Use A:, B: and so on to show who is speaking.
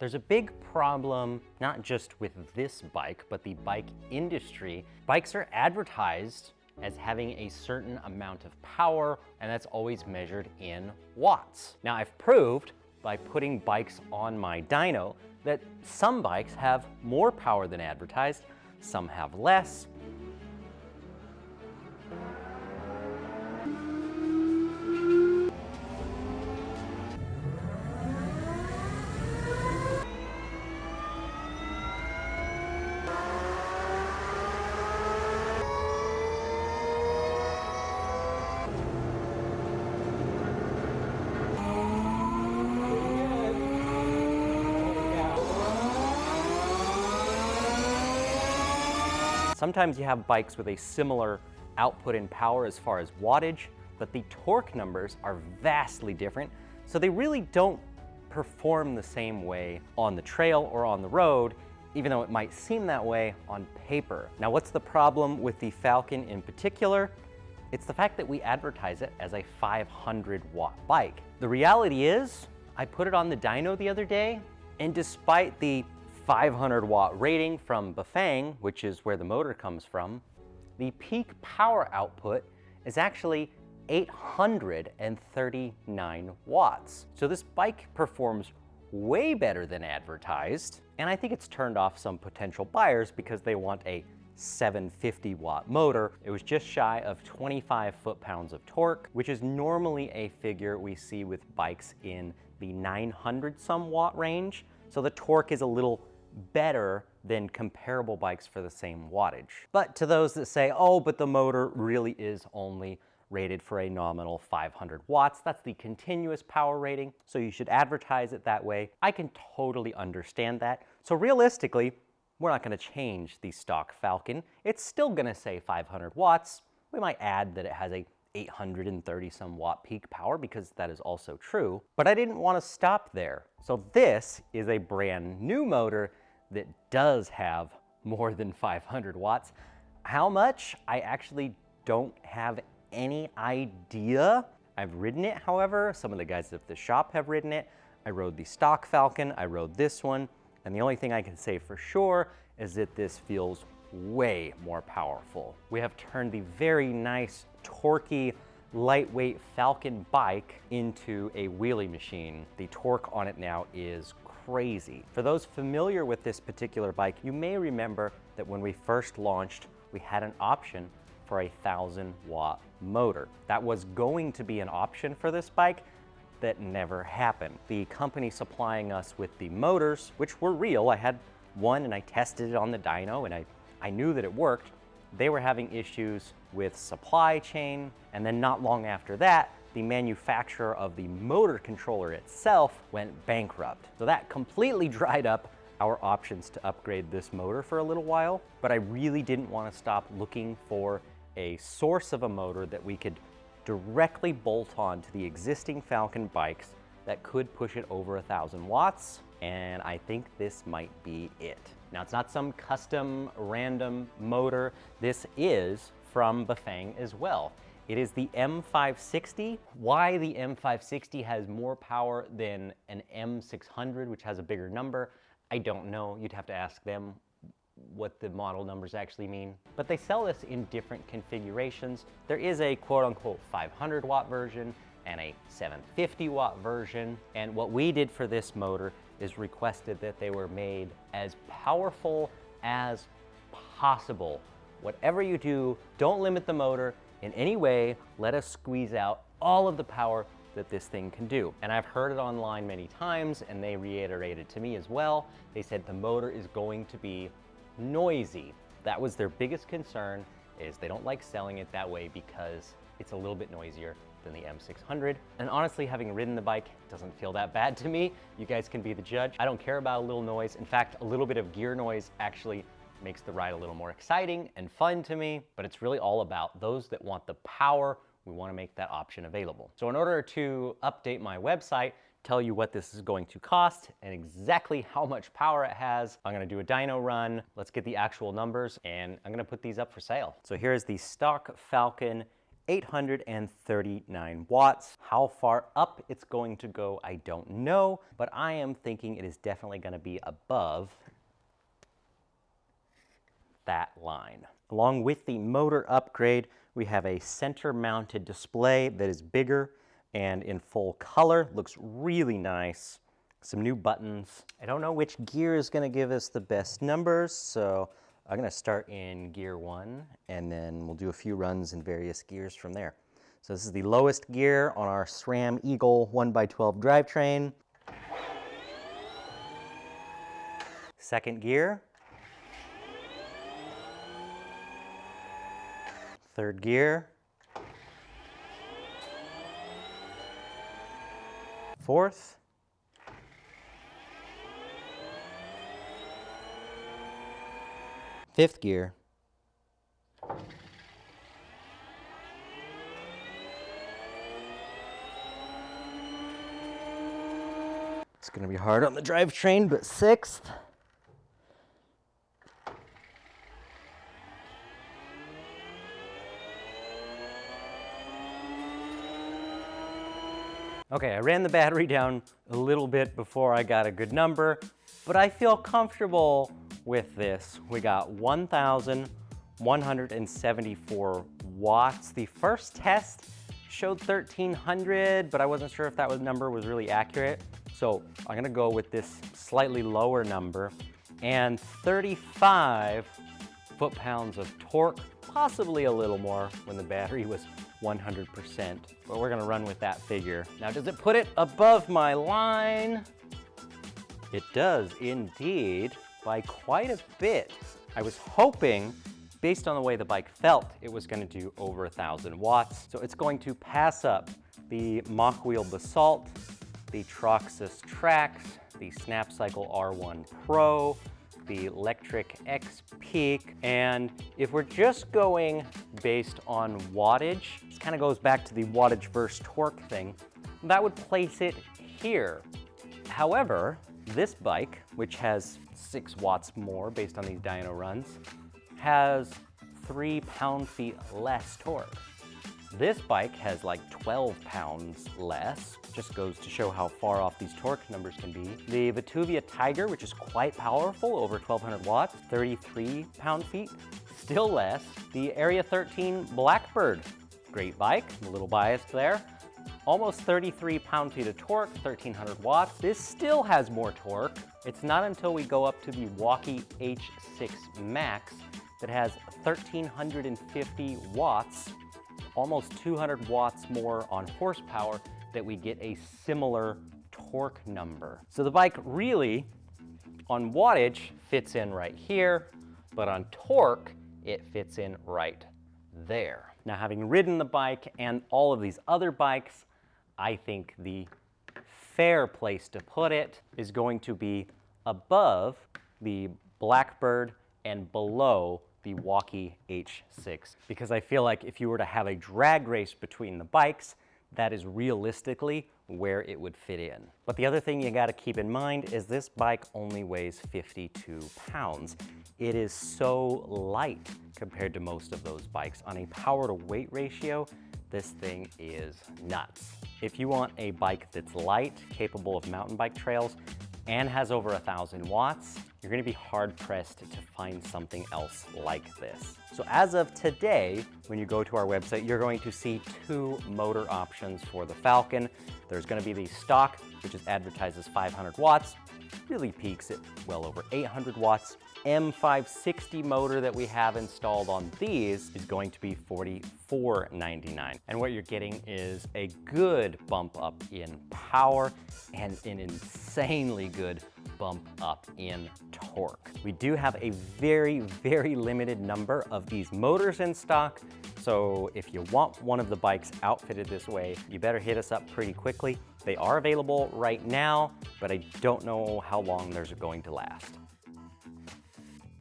A: There's a big problem, not just with this bike, but the bike industry. Bikes are advertised as having a certain amount of power, and that's always measured in watts. Now, I've proved by putting bikes on my dyno that some bikes have more power than advertised, some have less. Sometimes you have bikes with a similar output in power as far as wattage, but the torque numbers are vastly different, so they really don't perform the same way on the trail or on the road, even though it might seem that way on paper. Now, what's the problem with the Falcon in particular? It's the fact that we advertise it as a 500-watt bike. The reality is, I put it on the dyno the other day, and despite the 500-watt rating from Bafang, which is where the motor comes from, the peak power output is actually 839 watts. So this bike performs way better than advertised, and I think it's turned off some potential buyers because they want a 750-watt motor. It was just shy of 25 foot-pounds of torque, which is normally a figure we see with bikes in the 900-some watt range. So the torque is a little better than comparable bikes for the same wattage. But to those that say, oh, but the motor really is only rated for a nominal 500 watts, that's the continuous power rating, so you should advertise it that way. I can totally understand that. So realistically, we're not going to change the stock Falcon. It's still going to say 500 watts. We might add that it has a 830 some watt peak power because that is also true, but I didn't want to stop there. So this is a brand new motor that does have more than 500 watts. How much? I actually don't have any idea. I've ridden it, however. Some of the guys at the shop have ridden it. I rode the stock Falcon, I rode this one, and the only thing I can say for sure is that this feels way more powerful. We have turned the very nice, torquey, lightweight Falcon bike into a wheelie machine. The torque on it now is crazy. For those familiar with this particular bike, you may remember that when we first launched, we had an option for a 1,000-watt motor. That was going to be an option for this bike. That never happened. The company supplying us with the motors, which were real, I had one and I tested it on the dyno and I knew that it worked. They were having issues with supply chain, and then not long after that, the manufacturer of the motor controller itself went bankrupt. So that completely dried up our options to upgrade this motor for a little while, but I really didn't want to stop looking for a source of a motor that we could directly bolt on to the existing Falcon bikes that could push it over 1,000 watts, and I think this might be it. Now, it's not some custom random motor. This is from Bafang as well. It is the M560. Why the M560 has more power than an M600, which has a bigger number, I don't know. You'd have to ask them what the model numbers actually mean. But they sell this in different configurations. There is a quote-unquote 500-watt version and a 750-watt version. And what we did for this motor is requested that they were made as powerful as possible. Whatever you do, don't limit the motor in any way. Let us squeeze out all of the power that this thing can do. And I've heard it online many times, and they reiterated to me as well. They said the motor is going to be noisy. That was their biggest concern, is they don't like selling it that way because it's a little bit noisier than the M600. And honestly, having ridden the bike, it doesn't feel that bad to me. You guys can be the judge. I don't care about a little noise. In fact, a little bit of gear noise actually makes the ride a little more exciting and fun to me, but it's really all about those that want the power. We want to make that option available. So in order to update my website, tell you what this is going to cost and exactly how much power it has, I'm going to do a dyno run. Let's get the actual numbers, and I'm going to put these up for sale. So here's the stock Falcon 839 watts. How far up it's going to go, I don't know, but I am thinking it is definitely going to be above that line. Along with the motor upgrade, we have a center-mounted display that is bigger and in full color. Looks really nice. Some new buttons. I don't know which gear is going to give us the best numbers, so I'm going to start in gear 1, and then we'll do a few runs in various gears from there. So this is the lowest gear on our SRAM Eagle 1x12 drivetrain. Second gear. Third gear. Fourth. Fifth gear. It's going to be hard on the drivetrain, but sixth. Okay, I ran the battery down a little bit before I got a good number, but I feel comfortable with this. We got 1,174 watts. The first test showed 1,300, but I wasn't sure if that number was really accurate. So I'm gonna go with this slightly lower number, and 35 foot-pounds of torque, possibly a little more when the battery was 100%, but we're gonna run with that figure. Now, does it put it above my line? It does indeed, by quite a bit. I was hoping, based on the way the bike felt, it was gonna do over 1,000 watts. So it's going to pass up the Mach Wheel Basalt, the Traxxas Trax, the Snapcycle R1 Pro, the Electric X Peak, and if we're just going based on wattage, this kind of goes back to the wattage versus torque thing, that would place it here. However, this bike, which has 6 watts more based on these dyno runs, has 3 pound-feet less torque. This bike has like 12 pounds less. Just goes to show how far off these torque numbers can be. The Vituvia Tiger, which is quite powerful, over 1,200 watts, 33 pound-feet, still less. The Area 13 Blackbird, great bike, I'm a little biased there. Almost 33 pound-feet of torque, 1,300 watts. This still has more torque. It's not until we go up to the Walkie H6 Max that has 1,350 watts, almost 200 watts more on horsepower, that we get a similar torque number. So the bike really, on wattage, fits in right here, but on torque, it fits in right there. Now, having ridden the bike and all of these other bikes, I think the fair place to put it is going to be above the Blackbird and below the Walkie H6, because I feel like if you were to have a drag race between the bikes, that is realistically where it would fit in. But the other thing you gotta keep in mind is this bike only weighs 52 pounds. It is so light compared to most of those bikes. On a power to weight ratio, this thing is nuts. If you want a bike that's light, capable of mountain bike trails, and has over 1,000 watts, you're gonna be hard-pressed to find something else like this. So as of today, when you go to our website, you're going to see 2 motor options for the Falcon. There's gonna be the stock, which is advertised as 500 watts, really peaks at well over 800 watts. M560 motor that we have installed on these is going to be $44.99. And what you're getting is a good bump up in power and an insanely good bump up in torque. We do have a very, very limited number of these motors in stock. So if you want one of the bikes outfitted this way, you better hit us up pretty quickly. They are available right now, but I don't know how long they're going to last.